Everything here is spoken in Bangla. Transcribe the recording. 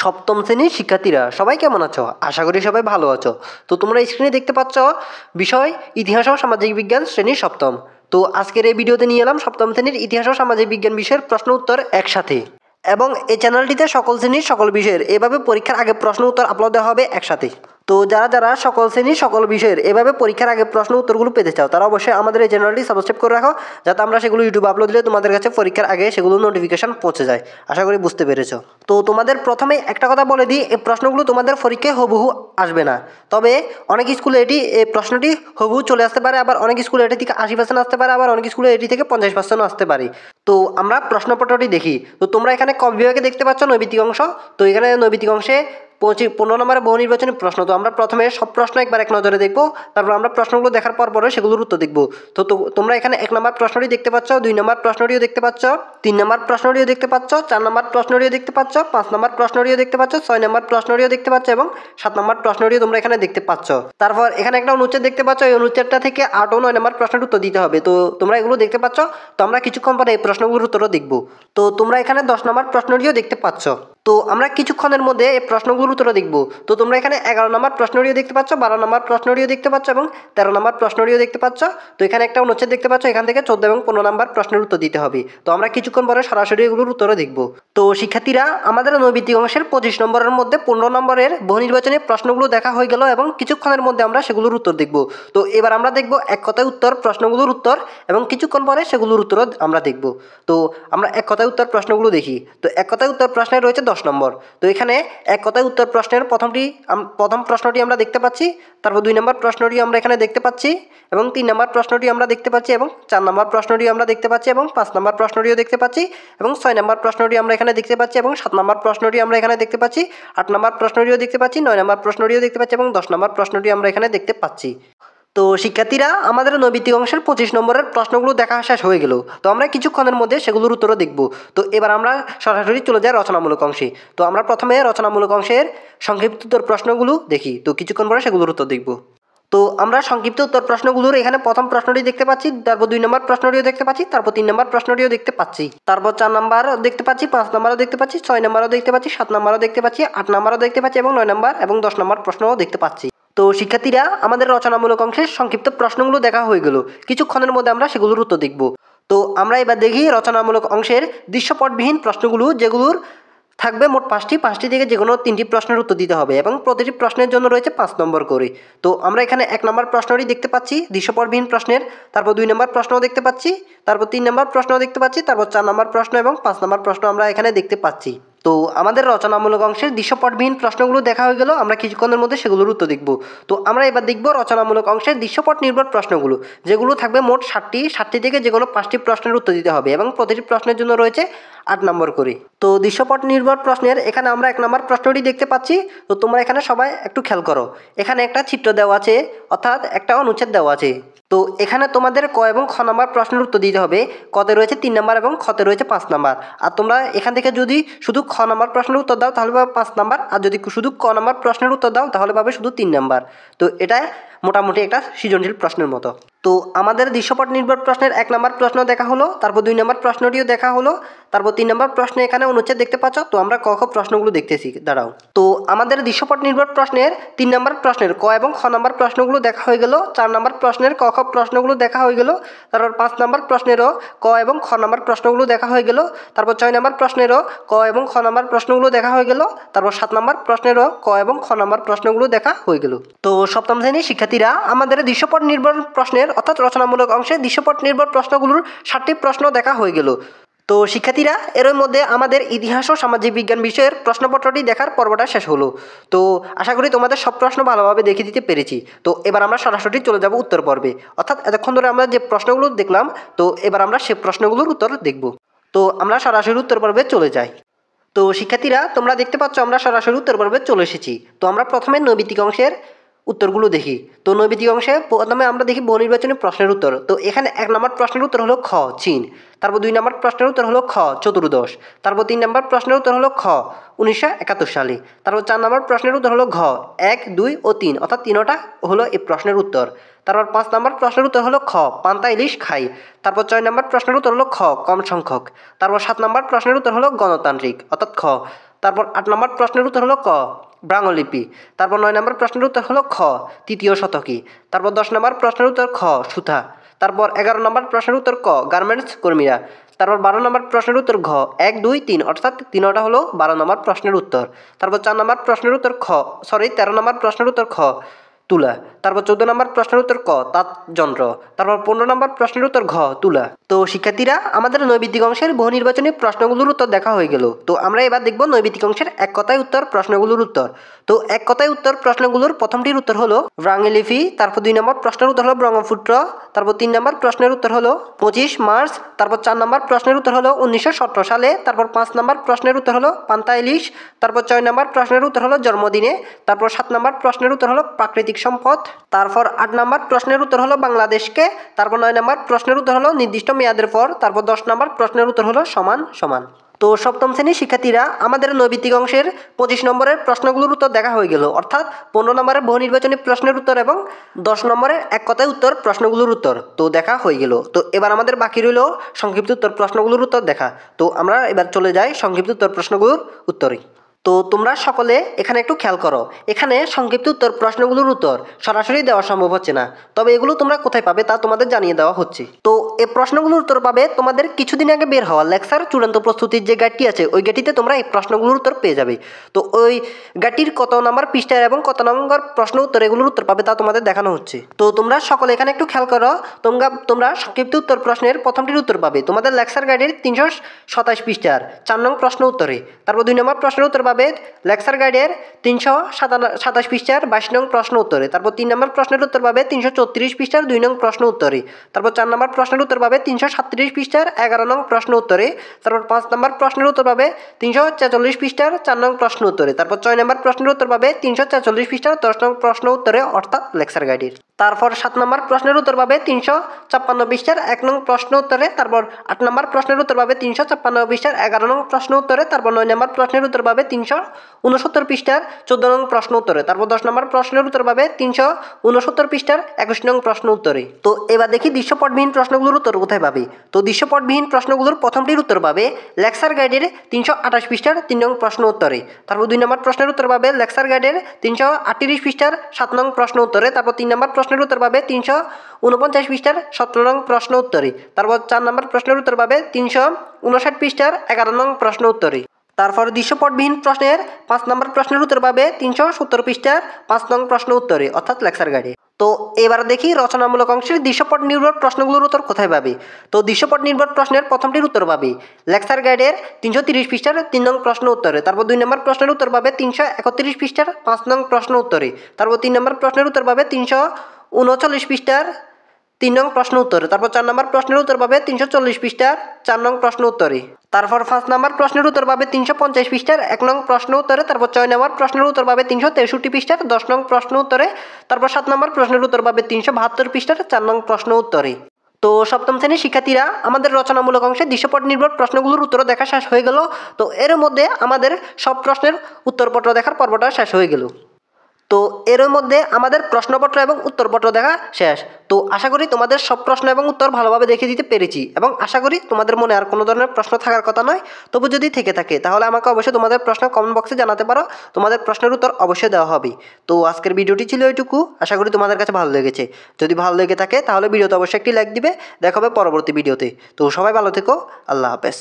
সপ্তম শ্রেণীর শিক্ষার্থীরা সবাই কেমন আছো? আশা করি সবাই ভালো আছো। তো তোমরা স্ক্রিনে দেখতে পাচ্ছ বিষয় ইতিহাস ও সামাজিক বিজ্ঞান শ্রেণী সপ্তম। তো আজকের এই ভিডিওতে নিয়ে এলাম সপ্তম শ্রেণীর ইতিহাস ও সামাজিক বিজ্ঞান বিষয়ের প্রশ্ন উত্তর একসাথে। এবং এই চ্যানেলটিতে সকল শ্রেণীর সকল বিষয়ের এভাবে পরীক্ষার আগে প্রশ্ন উত্তর আপলোড দেওয়া হবে একসাথে। তো যারা সকল শ্রেণীর সকল বিষয়ের এভাবে পরীক্ষার আগে প্রশ্ন উত্তরগুলো পেতে চাও তারা অবশ্যই আমাদের এই চ্যানেলটি সাবস্ক্রাইব করে রাখো, যাতে আমরা সেগুলো ইউটিউবে আপলোড দিলে তোমাদের কাছে পরীক্ষার আগে সেগুলো নোটিফিকেশন পৌঁছে যায়। আশা করি বুঝতে পেরেছো। তো তোমাদের প্রথমে একটা কথা বলে দিই, এই প্রশ্নগুলো তোমাদের পরীক্ষায় হুবহু আসবে না। তবে অনেক স্কুলে এই প্রশ্নটি হুবহু চলে আসতে পারে, আবার অনেক স্কুলে এটি থেকে 80% আসতে পারে, আবার অনেক স্কুলে এটি থেকে 50% আসতে পারে। তো আমরা প্রশ্নপত্রটি দেখি। তো তোমরা এখানে ক বিভাগে দেখতে পাচ্ছ নৈবিত্তিক অংশ। তো এখানে নৈবিত্তিক অংশে 15 নম্বরের বহু নির্বাচনী প্রশ্ন। তো আমরা প্রথমে সব প্রশ্ন একবার এক নজরে দেখবো, তারপর আমরা প্রশ্নগুলো দেখার পরে সেগুলোর উত্তর দেখবো। তো তোমরা এখানে 1 নম্বর প্রশ্নটি দেখতে পাচ্ছ, 2 নম্বর প্রশ্নটিও দেখতে পাচ্ছ, 3 নম্বর প্রশ্নটিও দেখতে পাচ্ছ, 4 নম্বর প্রশ্নটিও দেখতে পাচ্ছ, 5 নম্বর প্রশ্নটিও দেখতে পাচ্ছ, 6 নম্বর প্রশ্নটিও দেখতে পাচ্ছ এবং 7 নম্বর প্রশ্নটিও তোমরা এখানে দেখতে পাচ্ছ। তারপর এখানে একটা অনুচ্ছেদ দেখতে পাচ্ছ, এই অনুচ্ছেদটা থেকে 8 ও 9 নম্বর প্রশ্নের উত্তর দিতে হবে। তো তোমরা এগুলো দেখতে পাচ্ছ। তো আমরা কিছুক্ষণ পরে এই প্রশ্নগুলোর উত্তরও দেখবো। তো তোমরা এখানে 10 নম্বর প্রশ্নটিও দেখতে পাচ্ছ। তো আমরা কিছুক্ষণের মধ্যে এই প্রশ্নগুলোর উত্তর দেখবো। তো তোমরা এখানে 11 নম্বর প্রশ্নটিও দেখতে পাচ্ছ, 12 নম্বর প্রশ্নটিও দেখতে পাচ্ছ এবং 13 নম্বর প্রশ্নটিও দেখতে পাচ্ছ। তো এখানে একটা অনুচ্ছেদ দেখতে পাচ্ছ, এখান থেকে 14 এবং 15 নম্বর প্রশ্নের উত্তর দিতে হবে। তো আমরা কিছুক্ষণ পরে সরাসরি এগুলোর উত্তরও দেখবো। তো শিক্ষার্থীরা, আমাদের নৈবিত্তিক অংশের 25 নম্বরের মধ্যে 15 নম্বরের বহু নির্বাচনী প্রশ্নগুলো দেখা হয়ে গেল এবং কিছুক্ষণের মধ্যে আমরা সেগুলোর উত্তর দেখবো। তো এবার আমরা দেখবো এক কথায় উত্তর প্রশ্নগুলোর উত্তর, এবং কিছুক্ষণ পরে সেগুলোর উত্তরও আমরা দেখবো। তো আমরা এক কথায় উত্তর প্রশ্নগুলো দেখি। তো এক কথায় উত্তর প্রশ্নে রয়েছে 10 নম্বর। তো এখানে এক কথায় উত্তর প্রশ্নের প্রথম প্রশ্নটি আমরা দেখতে পাচ্ছি, তারপর 2 নম্বর প্রশ্নটি আমরা এখানে দেখতে পাচ্ছি এবং 3 নম্বর প্রশ্নটি আমরা দেখতে পাচ্ছি এবং 4 নম্বর প্রশ্নটি আমরা দেখতে পাচ্ছি এবং 5 নম্বর প্রশ্নটিও দেখতে পাচ্ছি এবং 6 নম্বর প্রশ্নটি আমরা এখানে দেখতে পাচ্ছি এবং 7 নম্বর প্রশ্নটি আমরা এখানে দেখতে পাচ্ছি, 8 নম্বর প্রশ্নটিও দেখতে পাচ্ছি, 9 নম্বর প্রশ্নটিও দেখতে পাচ্ছি এবং 10 নম্বর প্রশ্নটি আমরা এখানে দেখতে পাচ্ছি। তো শিক্ষার্থীরা, আমাদের নৈবিত্তিক অংশের 25 নম্বরের প্রশ্নগুলো দেখা শেষ হয়ে গেল। তো আমরা কিছুক্ষণের মধ্যে সেগুলোর উত্তরও দেখব। তো এবার আমরা সরাসরি চলে যাই রচনামূলক অংশে। তো আমরা প্রথমে রচনামূলক অংশের সংক্ষিপ্ত উত্তর প্রশ্নগুলো দেখি। তো কিছুক্ষণ পরে সেগুলোর উত্তর দেখব। তো আমরা সংক্ষিপ্ত উত্তর প্রশ্নগুলোর এখানে প্রথম প্রশ্নটি দেখতে পাচ্ছি, তারপর 2 নম্বর প্রশ্নটিও দেখতে পাচ্ছি, তারপর 3 নম্বর প্রশ্নটিও দেখতে পাচ্ছি, তারপর 4 নম্বরও দেখতে পাচ্ছি, 5 নম্বরও দেখতে পাচ্ছি, 6 নম্বরও দেখতে পাচ্ছি, 7 নম্বরও দেখতে পাচ্ছি, 8 নম্বরও দেখতে পাচ্ছি এবং 9 নম্বর এবং 10 নম্বর প্রশ্নও দেখতে পাচ্ছি। তো শিক্ষার্থীরা, আমাদের রচনামূলক অংশের সংক্ষিপ্ত প্রশ্নগুলো দেখা হয়ে গেল। কিছুক্ষণের মধ্যে আমরা সেগুলোর উত্তর দেখব। তো আমরা এবার দেখি রচনামূলক অংশের দৃশ্যপটবিহীন প্রশ্নগুলো, যেগুলোর থাকবে মোট 5টি থেকে যে কোনো 3টি প্রশ্নের উত্তর দিতে হবে এবং প্রতিটি প্রশ্নের জন্য রয়েছে 5 নম্বর করে। তো আমরা এখানে 1 নম্বর প্রশ্নটি দেখতে পাচ্ছি দৃশ্যপটবিহীন প্রশ্নের, তারপর 2 নম্বর প্রশ্নও দেখতে পাচ্ছি, তারপর 3 নম্বর প্রশ্নও দেখতে পাচ্ছি, তারপর 4 নম্বর প্রশ্ন এবং 5 নম্বর প্রশ্ন আমরা এখানে দেখতে পাচ্ছি। তো আমাদের রচনামূলক অংশের দৃশ্যপটবিহীন প্রশ্নগুলো দেখা হয়ে গেল। আমরা কিছুক্ষণের মধ্যে সেগুলোর উত্তর দেখব। তো আমরা এবার দেখব রচনামূলক অংশের দৃশ্যপট নির্ভর প্রশ্নগুলো, যেগুলো থাকবে মোট 60টি থেকে যে কোনো 5টি প্রশ্নের উত্তর দিতে হবে এবং প্রতিটি প্রশ্নের জন্য রয়েছে 8 নম্বর করে। তো দৃশ্যপট নির্ভর প্রশ্নের এখানে আমরা 1 নম্বর প্রশ্নটি দেখতে পাচ্ছি। তো তোমরা এখানে সবাই একটু খেয়াল করো, এখানে একটা চিত্র দেওয়া আছে, অর্থাৎ একটা অনুচ্ছেদ দেওয়া আছে। তো এখানে তোমাদের ক এবং খ নম্বর প্রশ্নের উত্তর দিতে হবে। কতে রয়েছে 3 নম্বর এবং খতে রয়েছে 5 নম্বর। আর তোমরা এখান থেকে যদি শুধু খ নম্বর প্রশ্নের উত্তর দাও তাহলে পাবে 5 নম্বর, আর যদি শুধু ক নম্বর প্রশ্নের উত্তর দাও তাহলে পাবে শুধু 3 নম্বর। তো এটা মোটামুটি একটা সৃজনশীল প্রশ্নের মতো। তো আমাদের দৃশ্যপট নির্ভর প্রশ্নের 1 নম্বর প্রশ্ন দেখা হলো, তারপর 2 নম্বর প্রশ্নটিও দেখা হলো, তারপর 3 নম্বর প্রশ্নে এখানে অনুচ্ছেদ দেখতে পাচ্ছ। তো আমরা ক খ প্রশ্নগুলো দেখতেছি, দাঁড়াও। তো আমাদের দৃশ্যপট নির্ভর প্রশ্নের 3 নম্বর প্রশ্নের ক এবং খ নম্বর প্রশ্নগুলো দেখা হয়ে গেল, 4 নম্বর প্রশ্নের ক খ প্রশ্নগুলো দেখা হয়ে গেল, তারপর 5 নম্বর প্রশ্নেরও ক এবং খ নম্বর প্রশ্নগুলো দেখা হয়ে গেল, তারপর 6 নম্বর প্রশ্নেরও ক এবং খ নম্বর প্রশ্নগুলো দেখা হয়ে গেল, তারপর 7 নম্বর প্রশ্নেরও ক এবং খ নম্বর প্রশ্নগুলো দেখা হয়ে গেল। তো সপ্তম শ্রেণীর শিক্ষার্থীরা, আমাদের দৃশ্যপট নির্ভর প্রশ্নের অর্থাৎ রচনামূলক অংশে দৃশ্যপট নির্ভর প্রশ্নগুলোর 60টি প্রশ্ন দেখা হয়ে গেল। তো শিক্ষার্থীরা, এর মধ্যে আমাদের ইতিহাস ও সামাজিক বিজ্ঞান বিষয়ের প্রশ্নপত্রটি দেখার পর্বটা শেষ হলো। তো আশা করি তোমাদের সব প্রশ্ন ভালোভাবে দেখিয়ে দিতে পেরেছি। তো এবার আমরা সরাসরি চলে যাব উত্তর পর্বে, অর্থাৎ এতক্ষণ ধরে আমরা যে প্রশ্নগুলো দেখলাম, তো এবার আমরা সে প্রশ্নগুলোর উত্তর দেখব। তো আমরা সরাসরি উত্তর পর্বে চলে যাই। তো শিক্ষার্থীরা, তোমরা দেখতে পাচ্ছ আমরা সরাসরি উত্তর পর্বে চলে এসেছি। তো আমরা প্রথমে নৈবিত্তিক অংশের উত্তরগুলো দেখি। তো নৈবিত্তিক অংশে প্রথমে আমরা দেখি বহু নির্বাচনী প্রশ্নের উত্তর। তো এখানে 1 নম্বর প্রশ্নের উত্তর হলো খ, চীন। তারপর 2 নম্বর প্রশ্নের উত্তর হলো খ, চতুর্দশ। তারপর 3 নম্বর প্রশ্নের উত্তর হলো খ, 1971 সালে। তারপর 4 নম্বর প্রশ্নের উত্তর হলো ঘ, 1, 2 ও 3, অর্থাৎ 3টা হলো এই প্রশ্নের উত্তর। তারপর 5 নম্বর প্রশ্নের উত্তর হলো খ পান্তা ইলিশ খাই। তারপর 6 নম্বর প্রশ্নের উত্তর হলো খ কম সংখ্যক। তারপর 7 নম্বর প্রশ্নের উত্তর হলো গণতান্ত্রিক অর্থাৎ খ। তারপর 8 নম্বর প্রশ্নের উত্তর হলো ক ব্রাহ্মলিপি। তারপর 9 নম্বর প্রশ্নের উত্তর হলো খ তৃতীয় শতকী। তারপর 10 নম্বর প্রশ্নের উত্তর খ সুথা। তারপর 11 নম্বর প্রশ্নের উত্তর ক গার্মেন্টস কর্মীরা। তারপর 12 নম্বর প্রশ্নের উত্তর ঘ 1 2 3 অর্থাৎ 3টা হলো 12 নম্বর প্রশ্নের উত্তর। তারপর 4 নম্বর প্রশ্নের উত্তর 13 নম্বর প্রশ্নের উত্তর খ তুলা। তারপর 14 নম্বর প্রশ্নের উত্তর ক তাঁত যন্ত্র। তারপর 15 নম্বর প্রশ্নের উত্তর ঘ তুলা। তো শিক্ষার্থীরা আমাদের নৈবিত্তিক অংশের বহু নির্বাচনী প্রশ্নগুলোর উত্তর দেখা হয়ে গেল। তো আমরা এবার দেখব নৈবিত্তিক অংশের এক কথায় উত্তর প্রশ্নগুলোর উত্তর। তো এক কথায় উত্তর প্রশ্নগুলোর প্রথমটির উত্তর হলো ব্রাহ্মলিপি। তারপর 2 নম্বর প্রশ্নের উত্তর হলো ব্রহ্মপুত্র। তারপর 3 নম্বর প্রশ্নের উত্তর হলো 25 মার্চ। তারপর 4 নম্বর প্রশ্নের উত্তর হলো 1917 সালে। তারপর 5 নম্বর প্রশ্নের উত্তর হলো পান্তা ইলিশ। তারপর 6 নম্বর প্রশ্নের উত্তর হলো জন্মদিনে। তারপর 7 নম্বর প্রশ্নের উত্তর হলো প্রাকৃতিক সম্পদ। তারপর 8 নম্বর প্রশ্নের উত্তর হলো বাংলাদেশকে। তারপর 9 নম্বর প্রশ্নের উত্তর হলো নির্দিষ্ট মেয়াদের পর। তারপর 10 নম্বর প্রশ্নের উত্তর হলো সমান সমান। তো সপ্তম শ্রেণীর শিক্ষার্থীরা আমাদের নৈবিত্তিক অংশের 25 নম্বরের প্রশ্নগুলোর উত্তর দেখা হয়ে গেল, অর্থাৎ 15 নম্বরের বহু নির্বাচনী প্রশ্নের উত্তর এবং 10 নম্বরের এক কথায় উত্তর প্রশ্নগুলোর উত্তর তো দেখা হয়ে গেল। তো এবার আমাদের বাকি রইল সংক্ষিপ্ত উত্তর প্রশ্নগুলোর উত্তর দেখা। তো আমরা এবার চলে যাই সংক্ষিপ্ত উত্তর প্রশ্নগুলোর উত্তরে। তো তোমরা সকলে এখানে একটু খেয়াল করো, এখানে সংক্ষিপ্ত উত্তর প্রশ্নগুলোর উত্তর সরাসরি দেওয়া সম্ভব হচ্ছে না, তবে এগুলো তোমরা কোথায় পাবে তা তোমাদের জানিয়ে দেওয়া হচ্ছে। তো এই প্রশ্নগুলোর উত্তর পাবে তোমাদের কিছুদিন আগে বের হওয়া লেকচার চূড়ান্ত প্রস্তুতির যে গাইডটি আছে ওই গাইডটিতে তোমরা এই প্রশ্নগুলোর উত্তর পেয়ে যাবে। তো ওই গাইডটির কত নম্বর পৃষ্ঠায় এবং কত নম্বর প্রশ্ন উত্তর এগুলোর উত্তর পাবে তা তোমাদের দেখানো হচ্ছে। তো তোমরা সকলে এখানে একটু খেয়াল করো, তোমরা সংক্ষিপ্ত উত্তর প্রশ্নের প্রথমটির উত্তর পাবে তোমাদের লেকচার গাইডের 327 পৃষ্ঠার 4 নং প্রশ্ন উত্তরে। তারপর 2 নম্বর প্রশ্নের উত্তর পাবে লেকচার গাইডের 327 পৃষ্ঠার 22 নং প্রশ্ন উত্তরে। তারপর 3 নম্বর প্রশ্নের উত্তর পাবে 334 পৃষ্ঠার 2 নং প্রশ্ন উত্তরে। তারপর 4 নম্বর প্রশ্নের উত্তর পাবে 337 পৃষ্ঠার 11 নং প্রশ্ন উত্তরে। তারপর 5 নম্বর প্রশ্নের উত্তর পাবে 346 পৃষ্ঠার 4 নং প্রশ্ন উত্তরে। তারপর 6 নম্বর প্রশ্নের উত্তর পাবে 346 পৃষ্ঠার 10 নং প্রশ্ন উত্তরে অর্থাৎ লেকচার গাইডের। তারপর 7 নম্বর প্রশ্নের উত্তর পাবে 356 পৃষ্ঠার 1 নং প্রশ্ন উত্তরে। তারপর 8 নম্বর প্রশ্নের উত্তর পাবে 356 পৃষ্ঠার 11 নং প্রশ্ন উত্তরে। তারপর 9 নম্বর প্রশ্নের উত্তর পাবে 369 পৃষ্ঠার 14 নং প্রশ্ন উত্তরে। তারপর 10 নম্বর প্রশ্নের উত্তর পাবে 369 পৃষ্ঠার 21 নং প্রশ্ন উত্তরে। তো এবার দেখি দৃশ্যপটবিহীন প্রশ্নগুলোর উত্তর কোথায় পাবে। তো দৃশ্যপটবিহীন প্রশ্নগুলোর প্রথমটির উত্তর পাবে লেকচার গাইডের 328 পৃষ্ঠার 3 নং প্রশ্ন উত্তরে। তারপর 2 নম্বর প্রশ্নের উত্তর পাবে লেকচার গাইডের 338 পৃষ্ঠার 7 নং প্রশ্ন উত্তরে। তারপর 3 নম্বর প্রশ্নের উত্তর পাবে 349 পৃষ্ঠার 17 নং প্রশ্ন উত্তরে। তারপর 4 নম্বর প্রশ্নের উত্তর পাবে 359 পৃষ্ঠার 11 নং প্রশ্ন উত্তরে। তারপর দৃশ্যপটবিহীন প্রশ্নের 5 নম্বর প্রশ্নের উত্তর পাবে 370 পৃষ্ঠার 5 নং প্রশ্ন উত্তরে অর্থাৎ লেকচার গাইডে। তো এবার দেখি রচনামূলক অংশের দৃশ্যপট নির্ভর প্রশ্নগুলোর উত্তর কোথায় পাবে। তো দৃশ্যপট নির্ভর প্রশ্নের প্রথমটির উত্তর পাবে লেকচার গাইডের 330 পৃষ্ঠার 3 নং প্রশ্ন উত্তরে। তারপর 2 নম্বর প্রশ্নের উত্তর পাবে 331 পৃষ্ঠার 5 নং প্রশ্ন উত্তরে। তারপর 3 নম্বর প্রশ্নের উত্তর পাবে 339 পৃষ্ঠার 3 নং প্রশ্ন উত্তরে। তারপর 4 নম্বর প্রশ্নের উত্তর পাবে 340 পৃষ্ঠার 4 নং প্রশ্ন উত্তরে। তারপর 5 নম্বর প্রশ্নের উত্তর পাবে 350 পৃষ্ঠার 1 নং প্রশ্ন উত্তরে। তারপর 6 নম্বর প্রশ্নের উত্তর পাবে 363 পৃষ্ঠার 10 নং প্রশ্ন উত্তরে। তারপর 7 নম্বর প্রশ্নের উত্তর পাবে 372 পৃষ্ঠার 4 নং প্রশ্ন উত্তরে। তো সপ্তম শ্রেণীর শিক্ষার্থীরা আমাদের রচনামূলক অংশে দৃশ্যপট নির্ভর প্রশ্নগুলোর উত্তর দেখা শেষ হয়ে গেল। তো এর মধ্যে আমাদের সব প্রশ্নের উত্তরপত্র দেখার পর্বটা শেষ হয়ে গেল। তো এর মধ্যে আমাদের প্রশ্নপত্র এবং উত্তরপত্র দেখা শেষ। তো আশা করি তোমাদের সব প্রশ্ন এবং উত্তর ভালোভাবে দেখে দিতে পেরেছি এবং আশা করি তোমাদের মনে আর কোনো ধরনের প্রশ্ন থাকার কথা নয়। তবু যদি থেকে থাকে তাহলে আমাকে অবশ্যই তোমাদের প্রশ্ন কমেন্ট বক্সে জানাতে পারো, তোমাদের প্রশ্নের উত্তর অবশ্যই দেওয়া হবে। তো আজকের ভিডিওটি ছিল এইটুকু, আশা করি তোমাদের কাছে ভালো লেগেছে। যদি ভালো লেগে থাকে তাহলে ভিডিওতে অবশ্যই একটি লাইক দিবে। দেখা হবে পরবর্তী ভিডিওতে। তো সবাই ভালো থেকো, আল্লাহ হাফেজ।